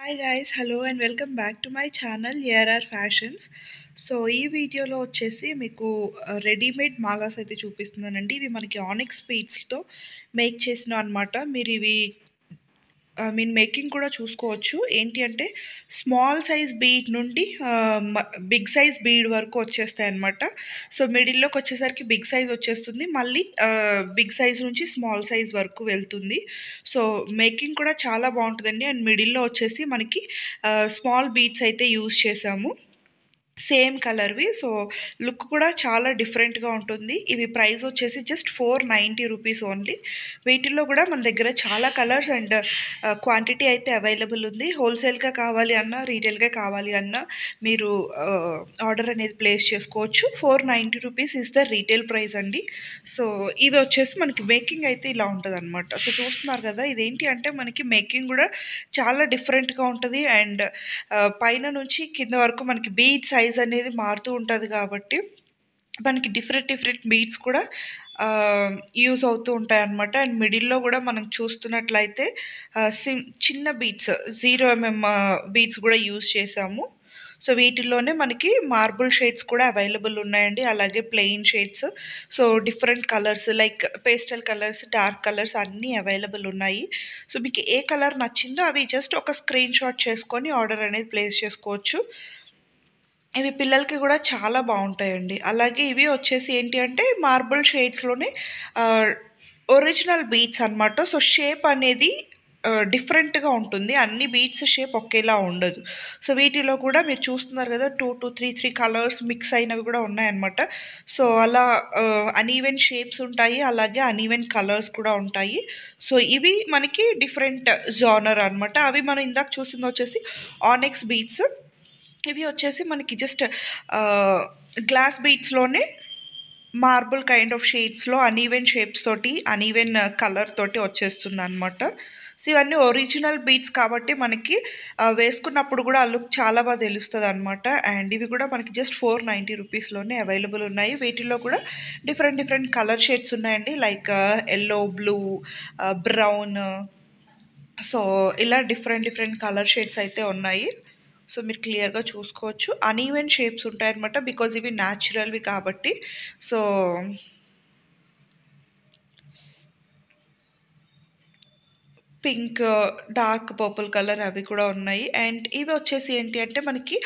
Hi guys, hello and welcome back to my channel ARR fashions. So ఈ వీడియోలో వచ్చేసి మీకు రెడీమేడ్ మాలాస్ అయితే చూపిస్తున్నానండి. ఇవి మనకి ఆనిక్స్ బీడ్స్తో మేక్ చేసిన అనమాట. మీరు ఇవి మేకింగ్ కూడా చూసుకోవచ్చు. ఏంటి అంటే స్మాల్ సైజ్ బీడ్ నుండి బిగ్ సైజ్ బీడ్ వరకు వచ్చేస్తాయి అనమాట. సో మిడిల్లోకి వచ్చేసరికి బిగ్ సైజ్ వచ్చేస్తుంది, మళ్ళీ బిగ్ సైజ్ నుంచి స్మాల్ సైజ్ వరకు వెళ్తుంది. సో మేకింగ్ కూడా చాలా బాగుంటుందండి. అండ్ మిడిల్లో వచ్చేసి మనకి స్మాల్ బీడ్స్ అయితే యూజ్ చేసాము, సేమ్ కలర్వి. సో లుక్ కూడా చాలా డిఫరెంట్గా ఉంటుంది. ఇవి ప్రైస్ వచ్చేసి జస్ట్ 490 రూపీస్ ఓన్లీ. వీటిల్లో కూడా మన దగ్గర చాలా కలర్స్ అండ్ క్వాంటిటీ అయితే అవైలబుల్ ఉంది. హోల్సేల్గా కావాలి అన్నా, రీటైల్గా కావాలి అన్నా మీరు ఆర్డర్ అనేది ప్లేస్ చేసుకోవచ్చు. 490 rupees is the retail price అండి. సో ఇవి వచ్చేసి మనకి మేకింగ్ అయితే ఇలా ఉంటుంది అనమాట. సో చూస్తున్నారు కదా, ఇదేంటి అంటే మనకి మేకింగ్ కూడా చాలా డిఫరెంట్గా ఉంటుంది. అండ్ పైన నుంచి కింద వరకు మనకి బీడ్ సైజ్ అనేది మారుతూ ఉంటుంది కాబట్టి మనకి డిఫరెంట్ డిఫరెంట్ బీడ్స్ కూడా యూజ్ అవుతూ ఉంటాయి అన్నమాట. అండ్ మిడిల్లో కూడా మనం చూస్తున్నట్లయితే చిన్న బీడ్స్ 0 mm బీడ్స్ కూడా యూజ్ చేసాము. సో వీటిల్లోనే మనకి మార్బుల్ షేడ్స్ కూడా అవైలబుల్ ఉన్నాయండి, అలాగే plain shades. So different colours like pastel colours, dark colours అన్నీ అవైలబుల్ ఉన్నాయి. సో మీకు ఏ కలర్ నచ్చిందో అవి జస్ట్ ఒక స్క్రీన్ షాట్ చేసుకొని ఆర్డర్ అనేది ప్లేస్ చేసుకోవచ్చు. ఇవి పిల్లలకి కూడా చాలా బాగుంటాయండి. అలాగే ఇవి వచ్చేసి ఏంటి అంటే మార్బుల్ షేడ్స్లోనే ఒరిజినల్ బీడ్స్ అనమాట. సో షేప్ అనేది డిఫరెంట్గా ఉంటుంది, అన్ని బీడ్స్ షేప్ ఒకేలా ఉండదు. సో వీటిలో కూడా మీరు చూస్తున్నారు కదా, 2 to 3 కలర్స్ మిక్స్ అయినవి కూడా ఉన్నాయన్నమాట. సో అలా అనీవెన్ షేప్స్ ఉంటాయి, అలాగే అనీవెన్ కలర్స్ కూడా ఉంటాయి. సో ఇవి మనకి డిఫరెంట్ జానర్ అనమాట. అవి మనం ఇందాక చూసింది వచ్చేసి ఆనిక్స్ బీడ్స్. ఇవి వచ్చేసి మనకి జస్ట్ గ్లాస్ బీడ్స్లోనే మార్బుల్ కైండ్ ఆఫ్ షేడ్స్లో అనీవెన్ షేప్స్ తోటి, అనీవెన్ కలర్ తోటి వచ్చేస్తుంది అనమాట. సో ఇవన్నీ ఒరిజినల్ బీడ్స్ కాబట్టి మనకి వేసుకున్నప్పుడు కూడా ఆ లుక్ చాలా బాగా తెలుస్తుంది అనమాట. అండ్ ఇవి కూడా మనకి జస్ట్ 490 రూపీస్లోనే అవైలబుల్ ఉన్నాయి. వీటిల్లో కూడా డిఫరెంట్ డిఫరెంట్ కలర్ షేడ్స్ ఉన్నాయండి, like yellow, blue, brown. So ఇలా డిఫరెంట్ డిఫరెంట్ కలర్ షేడ్స్ అయితే ఉన్నాయి. సో మీరు క్లియర్గా చూసుకోవచ్చు. అనీవెన్ షేప్స్ ఉంటాయన్నమాట, బికాజ్ ఇవి న్యాచురల్వి కాబట్టి. So pink, dark purple colour అవి కూడా ఉన్నాయి. అండ్ ఇవి వచ్చేసి ఏంటి అంటే మనకి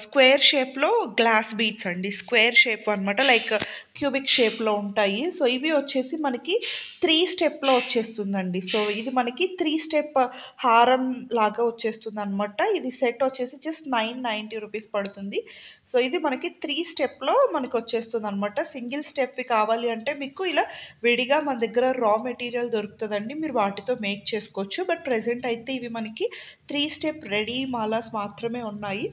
స్క్వేర్ షేప్లో గ్లాస్ బీడ్స్ అండి, స్క్వేర్ షేప్ అనమాట, లైక్ క్యూబిక్ షేప్లో ఉంటాయి. సో ఇవి వచ్చేసి మనకి 3 స్టెప్లో వచ్చేస్తుందండి. సో ఇది మనకి 3 స్టెప్ హారం లాగా వచ్చేస్తుంది అనమాట. ఇది సెట్ వచ్చేసి జస్ట్ 990 రూపీస్ పడుతుంది. సో ఇది మనకి 3 స్టెప్లో మనకి వచ్చేస్తుంది అనమాట. సింగిల్ స్టెప్వి కావాలి అంటే మీకు ఇలా విడిగా మన దగ్గర రా మెటీరియల్ దొరుకుతుందండి, మీరు వాటితో మేక్ చేసుకోవచ్చు. బట్ ప్రెజెంట్ అయితే ఇవి మనకి 3 స్టెప్ రెడీ మాలాస్ మాత్రమే ఉన్నాయి.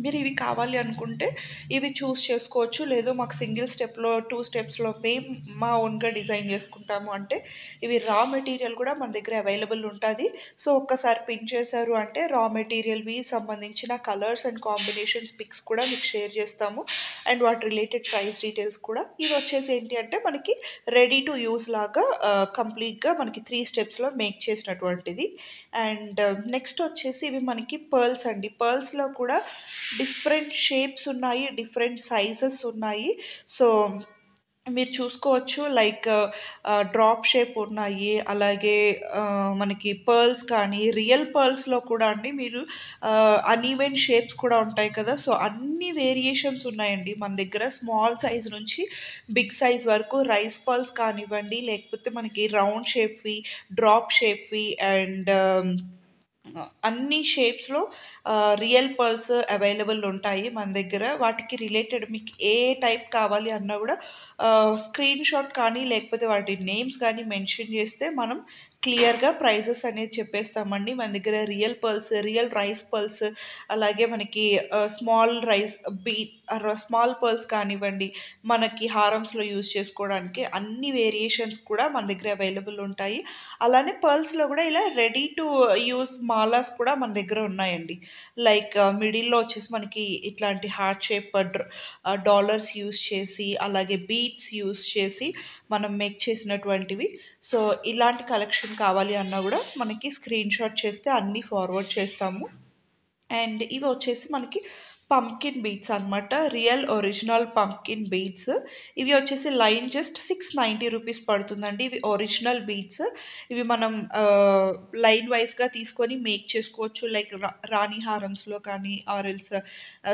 మీరు ఇవి కావాలి అనుకుంటే ఇవి చూస్ చేసుకోవచ్చు. లేదు మాకు సింగిల్ స్టెప్లో 2 స్టెప్స్లో మేము మా ఓన్గా డిజైన్ చేసుకుంటాము అంటే ఇవి రా మెటీరియల్ కూడా మన దగ్గర అవైలబుల్ ఉంటుంది. సో ఒక్కసారి పిన్ చేశారు అంటే రా మెటీరియల్వి సంబంధించిన కలర్స్ అండ్ కాంబినేషన్స్ పిక్స్ కూడా మీకు షేర్ చేస్తాము, అండ్ వాటి రిలేటెడ్ ప్రైస్ డీటెయిల్స్ కూడా. ఇవి వచ్చేసి ఏంటి అంటే మనకి రెడీ టు యూస్ లాగా కంప్లీట్గా మనకి 3 స్టెప్స్లో మేక్ చేసినటువంటిది. అండ్ నెక్స్ట్ వచ్చేసి ఇవి మనకి పర్ల్స్ అండి. పర్ల్స్లో కూడా డిఫరెంట్ షేప్స్ ఉన్నాయి, డిఫరెంట్ సైజెస్ ఉన్నాయి. సో మీరు చూసుకోవచ్చు, లైక్ డ్రాప్ షేప్ ఉన్నాయి, అలాగే మనకి పర్ల్స్ కానీ రియల్ పర్ల్స్లో కూడా అండి మీరు అనీవెన్ షేప్స్ కూడా ఉంటాయి కదా. సో అన్ని వేరియేషన్స్ ఉన్నాయండి మన దగ్గర, స్మాల్ సైజ్ నుంచి బిగ్ సైజ్ వరకు. రైస్ పర్ల్స్ కానివ్వండి, లేకపోతే మనకి రౌండ్ షేప్వి, డ్రాప్ షేప్వి, అండ్ అన్ని షేప్స్లో రియల్ పర్ల్స్ అవైలబుల్ ఉంటాయి మన దగ్గర. వాటికి రిలేటెడ్ మీకు ఏ టైప్ కావాలి అన్నా కూడా స్క్రీన్ షాట్ కానీ లేకపోతే వాటి నేమ్స్ కానీ మెన్షన్ చేస్తే మనం క్లియర్గా ప్రైజెస్ అనేది చెప్పేస్తామండి. మన దగ్గర real pearls, real rice pearls, అలాగే మనకి స్మాల్ రైస్ స్మాల్ పర్ల్స్ కానివ్వండి, మనకి హారమ్స్లో యూజ్ చేసుకోవడానికి అన్ని వేరియేషన్స్ కూడా మన దగ్గర అవైలబుల్ ఉంటాయి. అలానే పర్ల్స్లో కూడా ఇలా రెడీ టు యూస్ మాలాస్ కూడా మన దగ్గర ఉన్నాయండి. లైక్ మిడిల్లో వచ్చేసి మనకి ఇట్లాంటి హార్ట్ షేప్ డాలర్స్ యూస్ చేసి, అలాగే బీడ్స్ యూస్ చేసి మనం మేక్ చేసినటువంటివి. సో ఇలాంటి కలెక్షన్ లొకేషన్ కావాలి అన్నా కూడా మనకి స్క్రీన్ షాట్ చేస్తే అన్నీ ఫార్వర్డ్ చేస్తాము. అండ్ ఇవి వచ్చేసి మనకి పంకిన్ బీట్స్ అనమాట, రియల్ ఒరిజినల్ పంకిన్ బీట్స్. ఇవి వచ్చేసి లైన్ జస్ట్ 690 రూపీస్ పడుతుందండి. ఇవి ఒరిజినల్ బీట్స్. ఇవి మనం లైన్ వైజ్గా తీసుకొని మేక్ చేసుకోవచ్చు, లైక్ రాణి హారమ్స్లో కానీ, or else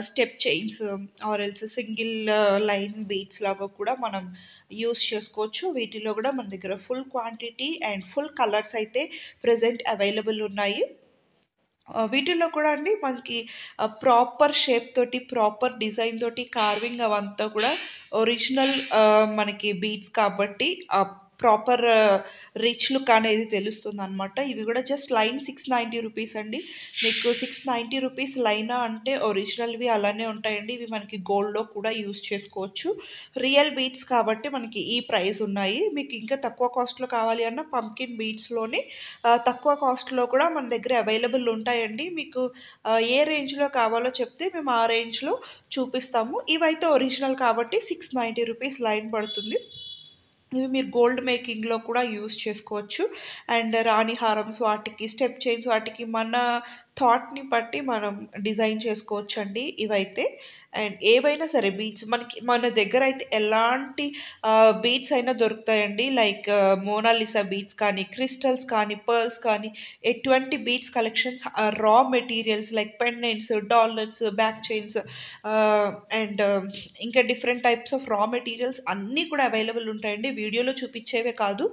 step chains, or else single line beads లాగా కూడా మనం యూస్ చేసుకోవచ్చు. వీటిలో కూడా మన దగ్గర full quantity and full colours అయితే ప్రజెంట్ అవైలబుల్ ఉన్నాయి. వీటిల్లో కూడా అండి మనకి ప్రాపర్ షేప్ తోటి, ప్రాపర్ డిజైన్ తోటి కార్వింగ్ అవంతా కూడా ఒరిజినల్ మనకి బీడ్స్ కాబట్టి ప్రాపర్ రిచ్ లుక్ అనేది తెలుస్తుందనమాట. ఇవి కూడా జస్ట్ లైన్ 690 రూపీస్ అండి. మీకు 690 రూపీస్ లైనా అంటే ఒరిజినల్వి అలానే ఉంటాయండి. ఇవి మనకి గోల్డ్లో కూడా యూస్ చేసుకోవచ్చు. రియల్ బీడ్స్ కాబట్టి మనకి ఈ ప్రైస్ ఉన్నాయి. మీకు ఇంకా తక్కువ కాస్ట్లో కావాలి అన్న పంకిన్ బీడ్స్లోనే తక్కువ కాస్ట్లో కూడా మన దగ్గర అవైలబుల్ ఉంటాయండి. మీకు ఏ రేంజ్లో కావాలో చెప్తే మేము ఆ రేంజ్లో చూపిస్తాము. ఇవైతే ఒరిజినల్ కాబట్టి 690 రూపీస్ లైన్ పడుతుంది. ఇవి మీరు గోల్డ్ మేకింగ్లో కూడా యూస్ చేసుకోవచ్చు. అండ్ రాణి హారమ్స్ వాటికి, స్టెప్ చైన్స్ వాటికి మన థాట్ని బట్టి మనం డిజైన్ చేసుకోవచ్చు అండి ఇవైతే. అండ్ ఏవైనా సరే బీడ్స్ మనకి మన దగ్గర అయితే ఎలాంటి బీడ్స్ అయినా దొరుకుతాయండి. లైక్ మోనాలిసా బీడ్స్ కానీ, క్రిస్టల్స్ కానీ, పర్ల్స్ కానీ, ఎటువంటి beads collections, raw materials like pendants, dollars, back chains and ఇంకా different types of raw materials అన్నీ కూడా అవైలబుల్ ఉంటాయండి. వీడియోలో చూపించేవే కాదు,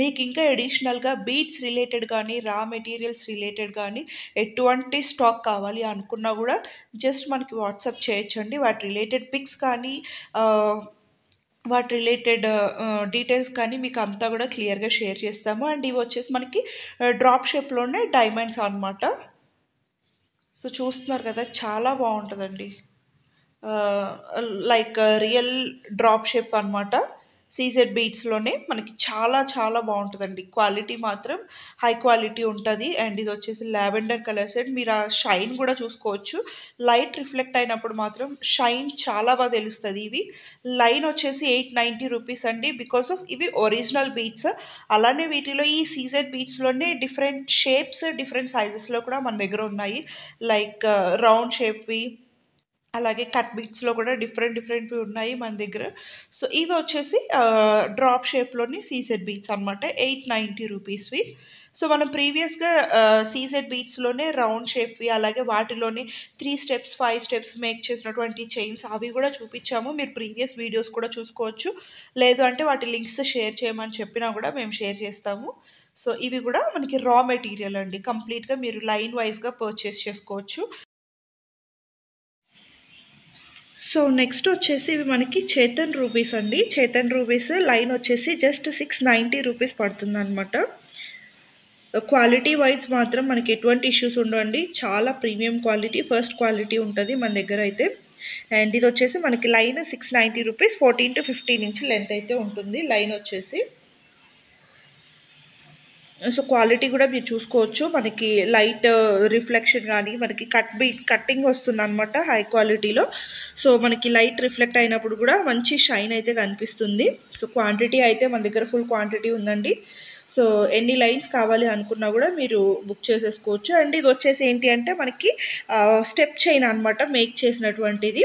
మీకు ఇంకా అడిషనల్గా బీడ్స్ రిలేటెడ్ కానీ, రా మెటీరియల్స్ రిలేటెడ్ కానీ ఎటువంటి స్టాక్ కావాలి అనుకున్నా కూడా జస్ట్ మనకి వాట్సాప్ చేయొచ్చండి. వాటి రిలేటెడ్ పిక్స్ కానీ వాటి రిలేటెడ్ డీటెయిల్స్ కానీ మీకు అంతా కూడా క్లియర్గా షేర్ చేస్తాము. అండ్ ఇవి వచ్చేసి మనకి డ్రాప్ షేప్లోనే డైమండ్స్ అనమాట. సో చూస్తున్నారు కదా, చాలా బాగుంటుందండి. లైక్ రియల్ డ్రాప్ షేప్ అనమాట. సీజెడ్ బీడ్స్లోనే మనకి చాలా చాలా బాగుంటుందండి. క్వాలిటీ మాత్రం హై క్వాలిటీ ఉంటుంది. అండ్ ఇది వచ్చేసి లావెండర్ కలర్ సెట్. మీరు ఆ షైన్ కూడా చూసుకోవచ్చు. లైట్ రిఫ్లెక్ట్ అయినప్పుడు మాత్రం షైన్ చాలా బాగా తెలుస్తుంది. ఇవి లైన్ వచ్చేసి 890 రూపీస్ అండి. బికాస్ ఆఫ్ ఇవి ఒరిజినల్ బీడ్స్. అలానే వీటిలో ఈ సీజెడ్ బీడ్స్లోనే డిఫరెంట్ షేప్స్, డిఫరెంట్ సైజెస్లో కూడా మన దగ్గర ఉన్నాయి. లైక్ రౌండ్ షేప్వి, అలాగే కట్ బీట్స్లో కూడా డిఫరెంట్వి ఉన్నాయి మన దగ్గర. సో ఇవి వచ్చేసి డ్రాప్ షేప్లోని సీజెడ్ బీట్స్ అనమాట, 890 రూపీస్వి. సో మనం ప్రీవియస్గా సీజెడ్ బీట్స్లోనే రౌండ్ షేప్వి, అలాగే వాటిలోనే 3 స్టెప్స్ 5 స్టెప్స్ మేక్ చేసినటువంటి చైన్స్ అవి కూడా చూపించాము. మీరు ప్రీవియస్ వీడియోస్ కూడా చూసుకోవచ్చు. లేదు అంటే వాటి లింక్స్ షేర్ చేయమని చెప్పినా కూడా మేము షేర్ చేస్తాము. సో ఇవి కూడా మనకి రా మెటీరియల్ అండి. కంప్లీట్గా మీరు లైన్ వైజ్గా పర్చేస్ చేసుకోవచ్చు. సో నెక్స్ట్ వచ్చేసి ఇవి మనకి చేతన్ రూబీస్ అండి. చేతన్ రూబీస్ లైన్ వచ్చేసి జస్ట్ 690 రూపీస్ పడుతుంది అనమాట. క్వాలిటీ వైజ్ మాత్రం మనకి ఎటువంటి ఇష్యూస్ ఉండవండి. చాలా ప్రీమియం క్వాలిటీ, ఫస్ట్ క్వాలిటీ ఉంటుంది మన దగ్గర అయితే. అండ్ ఇది వచ్చేసి మనకి line 690 rupees, 14 to 15 inch length అయితే ఉంటుంది లైన్ వచ్చేసి. సో క్వాలిటీ కూడా మీరు చూసుకోవచ్చు. మనకి లైట్ రిఫ్లెక్షన్ కానీ, మనకి కట్టింగ్ వస్తుంది అనమాట హై క్వాలిటీలో. సో మనకి లైట్ రిఫ్లెక్ట్ అయినప్పుడు కూడా మంచి షైన్ అయితే కనిపిస్తుంది. సో క్వాంటిటీ అయితే మన దగ్గర ఫుల్ క్వాంటిటీ ఉందండి. సో ఎన్ని లైన్స్ కావాలి అనుకున్నా కూడా మీరు బుక్ చేసేసుకోవచ్చు. అండ్ ఇది వచ్చేసి ఏంటి అంటే మనకి స్టెప్ చైన్ అనమాట మేక్ చేసినటువంటిది.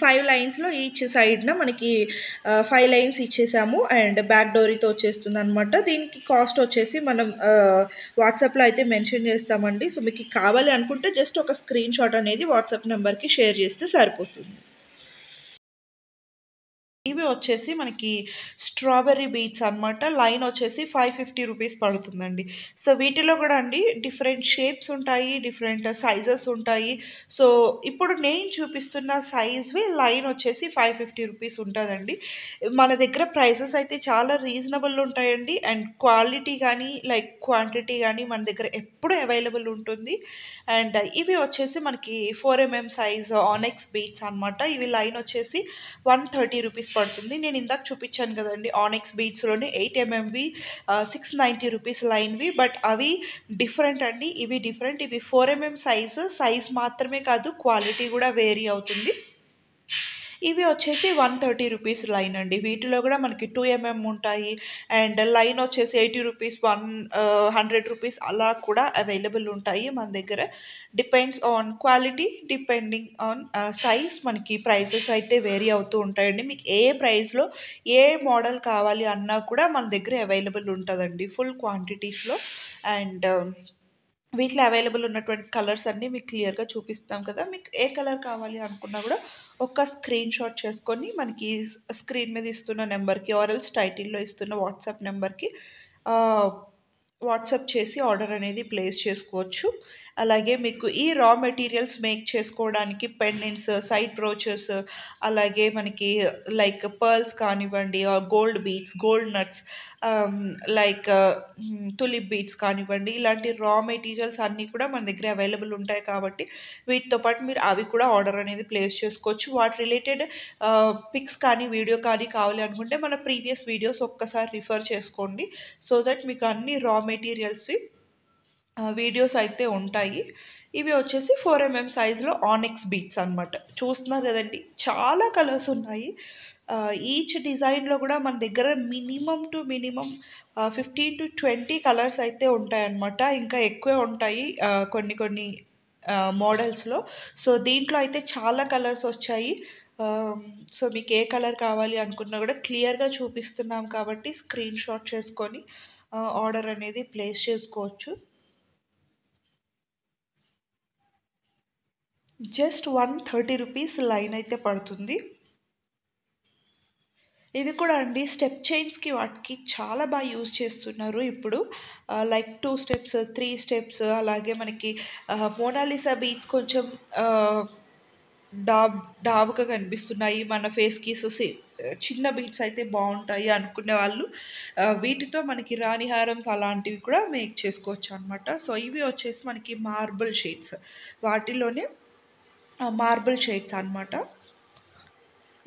5 లైన్స్లో ఈచ్ సైడ్న మనకి 5 లైన్స్ ఇచ్చేసాము. అండ్ బ్యాక్ డోరీతో వచ్చేస్తుంది అనమాట. దీనికి కాస్ట్ వచ్చేసి మనం వాట్సాప్లో అయితే మెన్షన్ చేస్తామండి. సో మీకు కావాలి అనుకుంటే జస్ట్ ఒక స్క్రీన్ షాట్ అనేది వాట్సాప్ నెంబర్కి షేర్ చేస్తే సరిపోతుంది. ఇవి వచ్చేసి మనకి స్ట్రాబెర్రీ బీట్స్ అనమాట. లైన్ వచ్చేసి 550 రూపీస్ పడుతుందండి. సో వీటిలో కూడా అండి డిఫరెంట్ షేప్స్ ఉంటాయి, డిఫరెంట్ సైజెస్ ఉంటాయి. సో ఇప్పుడు నేను చూపిస్తున్న సైజ్వి లైన్ వచ్చేసి 550 రూపీస్ ఉంటుందండి. మన దగ్గర ప్రైసెస్ అయితే చాలా రీజనబుల్ ఉంటాయండి. అండ్ క్వాలిటీ కానీ, లైక్ క్వాంటిటీ కానీ మన దగ్గర ఎప్పుడు అవైలబుల్ ఉంటుంది. అండ్ ఇవి వచ్చేసి మనకి 4mm సైజ్ ఆనెక్స్ బీట్స్ అనమాట. ఇవి లైన్ వచ్చేసి 130 రూపీస్ పడుతుంది. నేను ఇందాక చూపించాను కదండి ఆనెక్స్ బీట్స్లోనే 8mmవి 690 రూపీస్ లైన్వి. బట్ అవి డిఫరెంట్ అండి, ఇవి డిఫరెంట్. ఇవి 4mm సైజ్ మాత్రమే కాదు, క్వాలిటీ కూడా వేరీ అవుతుంది. ఇవి వచ్చేసి 130 రూపీస్ లైన్ అండి. వీటిలో కూడా మనకి 2 ఉంటాయి. అండ్ లైన్ వచ్చేసి 80 రూపీస్, 100 రూపీస్ అలా కూడా అవైలబుల్ ఉంటాయి మన దగ్గర. Depends on quality, depending on size మనకి ప్రైసెస్ అయితే వేరీ అవుతూ ఉంటాయండి. మీకు ఏ ప్రైస్లో ఏ మోడల్ కావాలి అన్నా కూడా మన దగ్గర అవైలబుల్ ఉంటుందండి ఫుల్ క్వాంటిటీస్లో. అండ్ వీటిలో అవైలబుల్ ఉన్నటువంటి కలర్స్ అన్నీ మీకు క్లియర్గా చూపిస్తాం కదా. మీకు ఏ కలర్ కావాలి అనుకున్నా కూడా ఒక స్క్రీన్ షాట్ చేసుకొని మనకి స్క్రీన్ మీద ఇస్తున్న నెంబర్కి ఆర్ఎల్స్ టైటిల్లో ఇస్తున్న వాట్సాప్ నెంబర్కి వాట్సాప్ చేసి ఆర్డర్ అనేది ప్లేస్ చేసుకోవచ్చు. అలాగే మీకు ఈ రా మెటీరియల్స్ మేక్ చేసుకోవడానికి పెండెంట్స్, సైడ్ బ్రోచెస్, అలాగే మనకి లైక్ పర్ల్స్ కానివ్వండి, gold beads, gold nuts, like tulip beads కానివ్వండి, ఇలాంటి రా మెటీరియల్స్ అన్నీ కూడా మన దగ్గర అవైలబుల్ ఉంటాయి కాబట్టి వీటితో పాటు మీరు అవి కూడా ఆర్డర్ అనేది ప్లేస్ చేసుకోవచ్చు. వాటి రిలేటెడ్ పిక్స్ కానీ వీడియో కానీ కావాలి అనుకుంటే మన ప్రీవియస్ వీడియోస్ ఒక్కసారి రిఫర్ చేసుకోండి. సో దట్ మీకు అన్ని రా మెటీరియల్స్వి వీడియోస్ అయితే ఉంటాయి. ఇవి వచ్చేసి 4 సైజులో ఆనిక్స్ బీట్స్ అనమాట. చూస్తున్నారు కదండి, చాలా కలర్స్ ఉన్నాయి. ఈచ్ డిజైన్లో కూడా మన దగ్గర మినిమం 15 to 20 కలర్స్ అయితే ఉంటాయన్నమాట. ఇంకా ఎక్కువే ఉంటాయి కొన్ని కొన్ని మోడల్స్లో. సో దీంట్లో అయితే చాలా కలర్స్ వచ్చాయి. సో మీకు ఏ కలర్ కావాలి అనుకున్నా కూడా క్లియర్గా చూపిస్తున్నాం కాబట్టి స్క్రీన్ షాట్ చేసుకొని ఆర్డర్ అనేది ప్లేస్ చేసుకోవచ్చు. జస్ట్ 130 రూపీస్ లైన్ అయితే పడుతుంది. ఇవి కూడా అండి స్టెప్ చైన్స్కి వాటికి చాలా బాగా యూజ్ చేస్తున్నారు ఇప్పుడు. లైక్ 2 స్టెప్స్, 3 స్టెప్స్, అలాగే మనకి మోనాలిసా బీడ్స్ కొంచెం డాబ్ డాబ్గా కనిపిస్తున్నాయి మన ఫేస్కి. సో చిన్న బీడ్స్ అయితే బాగుంటాయి అనుకునే వాళ్ళు వీటితో మనకి రాణి హారమ్స్ అలాంటివి కూడా మేక్ చేసుకోవచ్చు అనమాట. సో ఇవి వచ్చేసి మనకి మార్బుల్ షేడ్స్, వాటిలోనే మార్బుల్ షేడ్స్ అనమాట.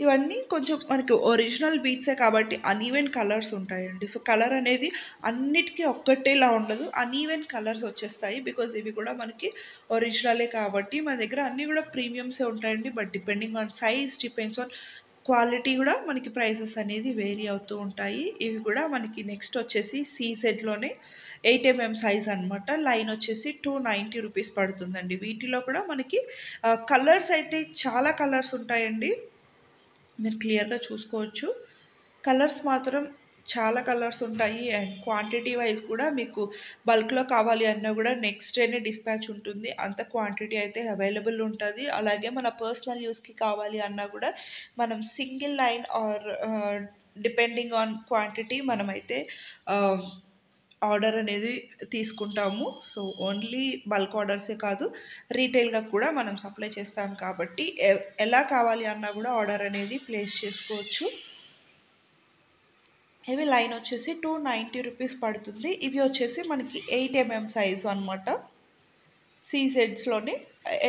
ఇవన్నీ కొంచెం మనకి ఒరిజినల్ బీట్సే కాబట్టి అన్ఈవెన్ కలర్స్ ఉంటాయండి. సో కలర్ అనేది అన్నిటికీ ఒక్కటేలా ఉండదు, అన్ఈవెన్ కలర్స్ వచ్చేస్తాయి. బికాజ్ ఇవి కూడా మనకి ఒరిజినలే కాబట్టి మన దగ్గర అన్నీ కూడా ప్రీమియమ్సే ఉంటాయండి. But depending on size, depends on quality కూడా మనకి ప్రైసెస్ అనేది వేరీ అవుతూ ఉంటాయి. ఇవి కూడా మనకి నెక్స్ట్ వచ్చేసి సీసెట్లోనే 8 సైజ్ అనమాట. లైన్ వచ్చేసి 290 రూపీస్ పడుతుందండి. వీటిలో కూడా మనకి కలర్స్ అయితే చాలా కలర్స్ ఉంటాయండి, మీరు క్లియర్గా చూసుకోవచ్చు. కలర్స్ మాత్రం చాలా కలర్స్ ఉంటాయి. అండ్ క్వాంటిటీ వైజ్ కూడా మీకు బల్క్లో కావాలి అన్నా కూడా నెక్స్ట్ డేనే డిస్పాచ్ ఉంటుంది, అంత క్వాంటిటీ అయితే అవైలబుల్ ఉంటుంది. అలాగే మన పర్సనల్ యూస్కి కావాలి అన్నా కూడా మనం single line or depending on quantity మనమైతే ఆర్డర్ అనేది తీసుకుంటాము. సో ఓన్లీ బల్క్ ఆర్డర్సే కాదు, రీటైల్గా కూడా మనం సప్లై చేస్తాం కాబట్టి ఎలా కావాలి అన్నా కూడా ఆర్డర్ అనేది ప్లేస్ చేసుకోవచ్చు. ఇవి లైన్ వచ్చేసి 290 రూపీస్ పడుతుంది. ఇవి వచ్చేసి మనకి 8 సైజు అనమాట. సీజెడ్స్లోనే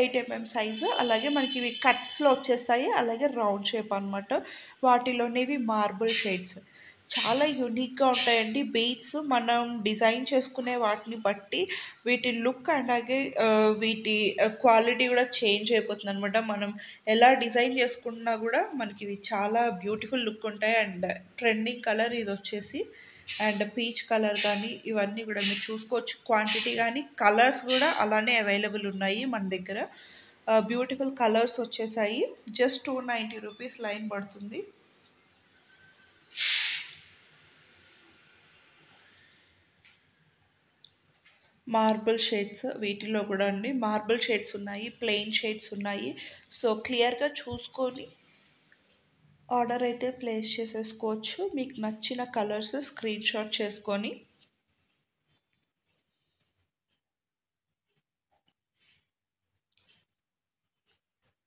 8 సైజు. అలాగే మనకి ఇవి కట్స్లో వచ్చేస్తాయి, అలాగే రౌండ్ షేప్ అనమాట. వాటిలోనే ఇవి మార్బుల్ షేడ్స్ చాలా యూనిక్గా ఉంటాయండి. బీడ్స్ మనం డిజైన్ చేసుకునే వాటిని బట్టి వీటి లుక్ అలాగే వీటి క్వాలిటీ కూడా చేంజ్ అయిపోతుంది అనమాట. మనం ఎలా డిజైన్ చేసుకున్నా కూడా మనకి ఇవి చాలా బ్యూటిఫుల్ లుక్ ఉంటాయి. అండ్ ట్రెండింగ్ కలర్ ఇది వచ్చేసి, అండ్ పీచ్ కలర్ కానీ ఇవన్నీ కూడా మీరు చూసుకోవచ్చు. క్వాంటిటీ కానీ కలర్స్ కూడా అలానే అవైలబుల్ ఉన్నాయి మన దగ్గర. బ్యూటిఫుల్ కలర్స్ వచ్చేసాయి. జస్ట్ 290 రూపీస్ లైన్ పడుతుంది. మార్బుల్ షేడ్స్, వీటిలో కూడా అండి మార్బుల్ షేడ్స్ ఉన్నాయి, ప్లెయిన్ షేడ్స్ ఉన్నాయి. సో క్లియర్గా చూసుకొని ఆర్డర్ అయితే ప్లేస్ చేసేసుకోవచ్చు. మీకు నచ్చిన కలర్స్ స్క్రీన్ షాట్ చేసుకొని.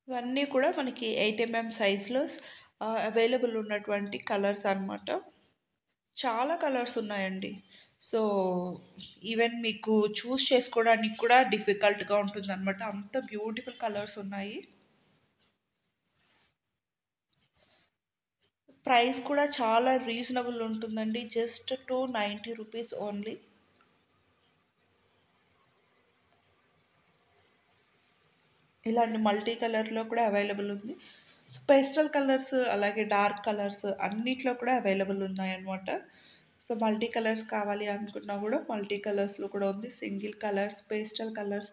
ఇవన్నీ కూడా మనకి 8 సైజ్లో అవైలబుల్ ఉన్నటువంటి కలర్స్ అనమాట. చాలా కలర్స్ ఉన్నాయండి. సో ఈవెన్ మీకు చూస్ చేసుకోవడానికి కూడా డిఫికల్ట్గా ఉంటుందన్నమాట, అంత బ్యూటిఫుల్ కలర్స్ ఉన్నాయి. ప్రైస్ కూడా చాలా రీజనబుల్ ఉంటుందండి, జస్ట్ 290 రూపీస్ ఓన్లీ. ఇలాంటి మల్టీ కలర్లో కూడా అవైలబుల్ ఉంది. సో పేస్టల్ కలర్స్ అలాగే డార్క్ కలర్స్ అన్నిట్లో కూడా అవైలబుల్ ఉన్నాయన్నమాట. సో మల్టీ కలర్స్ కావాలి అనుకున్నా కూడా మల్టీ కలర్స్లో కూడా ఉంది. Single colours, pastel colours,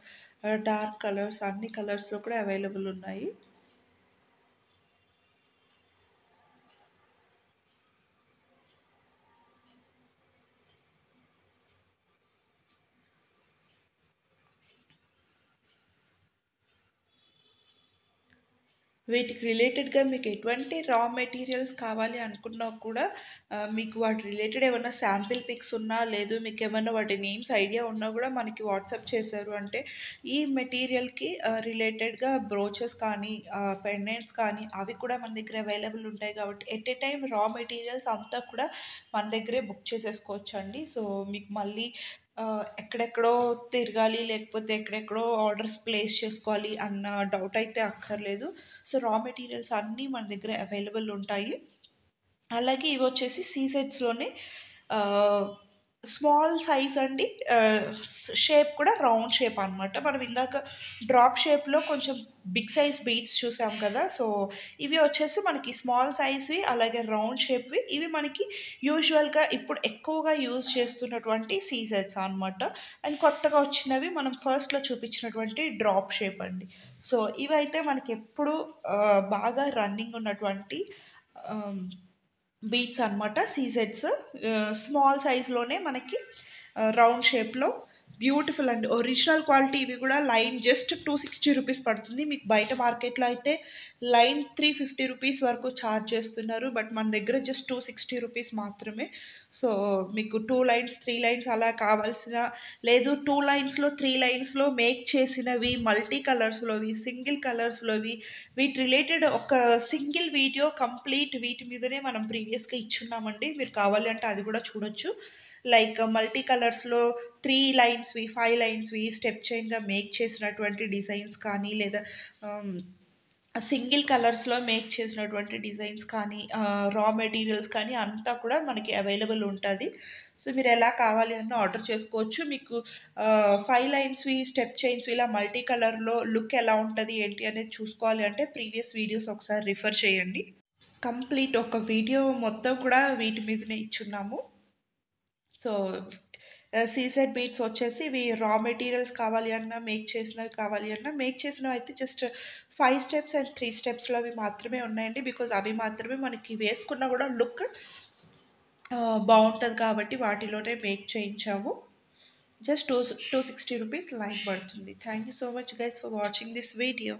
dark colours అన్ని కలర్స్లో కూడా అవైలబుల్ ఉన్నాయి. వీటికి రిలేటెడ్‌గా మీకు ఎటువంటి రా మెటీరియల్స్ కావాలి అనుకున్నా కూడా మీకు వాటి రిలేటెడ్ ఏమన్నా శాంపిల్ పిక్స్ ఉన్నా, లేదు మీకేమన్నా వాటి నేమ్స్ ఐడియా ఉన్నా కూడా మనకి వాట్సాప్ చేశారు అంటే, ఈ మెటీరియల్‌కి రిలేటెడ్‌గా బ్రోచెస్ కానీ, పెండెంట్స్ కానీ అవి కూడా మన దగ్గర అవైలబుల్ ఉంటాయి కాబట్టి, ఎట్ ఎ టైమ్ రా మెటీరియల్స్ అంతా కూడా మన దగ్గరే బుక్ చేసేసుకోవచ్చండి. సో, మీకు మళ్ళీ ఎక్కడెక్కడో తిరగాలి, లేకపోతే ఎక్కడెక్కడో ఆర్డర్స్ ప్లేస్ చేసుకోవాలి అన్న డౌట్ అయితే అక్కర్లేదు. సో, రా మెటీరియల్స్ అన్నీ మన దగ్గర అవైలబుల్ ఉంటాయి. అలాగే ఇవొచ్చేసి సీజెడ్స్‌లోనే ఆహ్, స్మాల్ సైజ్ అండి. షేప్ కూడా రౌండ్ షేప్ అనమాట. మనం ఇందాక డ్రాప్ షేప్‌లో కొంచెం బిగ్ సైజ్ బీడ్స్ చూసాం కదా! సో, ఇవి వచ్చేసి మనకి స్మాల్ సైజ్‌వి అలాగే రౌండ్ షేప్‌వి. ఇవి మనకి యూజువల్‌గా ఇప్పుడు ఎక్కువగా యూజ్ చేస్తున్నటువంటి సీజెడ్స్ అనమాట. అండ్ కొత్తగా వచ్చినవి మనం ఫస్ట్‌లో చూపించినటువంటి డ్రాప్ షేప్ అండి. సో, ఇవైతే మనకెప్పుడు బాగా రన్నింగ్ ఉన్నటువంటి ఆహ్ బీట్స్ అనమాట. సీజెడ్స్ స్మాల్ సైజ్‌లోనే మనకి రౌండ్ షేప్‌లో బ్యూటిఫుల్ అండి. ఒరిజినల్ క్వాలిటీ ఇవి గూడా లైన్ జస్ట్ ₹260 పడుతుంది. మీకు బయట మార్కెట్‌లో అయితే లైన్ ₹350 వరకు చార్జ్ చేస్తున్నారు. బట్ మన దగ్గర జస్ట్ ₹260 మాత్రమే. సో, మీకు 2 లైన్స్, 3 లైన్స్ అలా కావాల్సిన లేదు 2 లైన్స్‌లో, 3 లైన్స్‌లో మేక్ చేసినవి, మల్టీ కలర్స్‌లోవి, సింగిల్ కలర్స్‌లోవి వీటి రిలేటెడ్ ఒక సింగిల్ వీడియో కంప్లీట్ వీటి మీదనే మనం ప్రీవియస్‌గా ఇచ్చున్నామండి. మీరు కావాలి అంటే అది గూడా చూడొచ్చు. లైక్ మల్టీ కలర్స్‌లో 3 లైన్స్‌వి, 5 లైన్స్‌వి స్టెప్ చైన్‌గా మేక్ చేసినటువంటి డిజైన్స్ కానీ, లేదా ఆహ్, సింగిల్ కలర్స్‌లో మేక్ చేసినటువంటి డిజైన్స్ కానీ, రా మెటీరియల్స్ కానీ అంతా కూడా మనకి అవైలబుల్ ఉంటది. సో, మీరెలా కావాలి అన్నా ఆర్డర్ చేసుకోవచ్చు. మీకు 5 లైన్స్‌వి, స్టెప్ చైన్స్‌వి ఇలా మల్టీ కలర్‌లో లుక్ ఎలా ఉంటది, ఏంటి అనేది చూసుకోవాలి అంటే ప్రీవియస్ వీడియోస్ ఒకసారి రిఫర్ చేయండి. కంప్లీట్ ఒక వీడియో మొత్తం కూడా వీటి మీదనే ఇచ్చున్నాము. సో, సీజెడ్ బీట్స్ వచ్చేసి ఇవి రా మెటీరియల్స్ కావాలి అన్నా, మేక్ చేసినవి కావాలి అన్నా, మేక్ చేసినవయితే జస్ట్ 5 స్టెప్స్ అండ్ 3 స్టెప్స్‌లో అవి మాత్రమే ఉన్నాయండి. బికాజ్ అవి మాత్రమే మనకి వేసుకున్న గూడా లుక్ బావుంటది కాబట్టి వాటిలోనే మేక్ చేయించాము. జస్ట్ 260 రూపీస్ లైన్ పడుతుంది. Thank you so much guys for watching this video.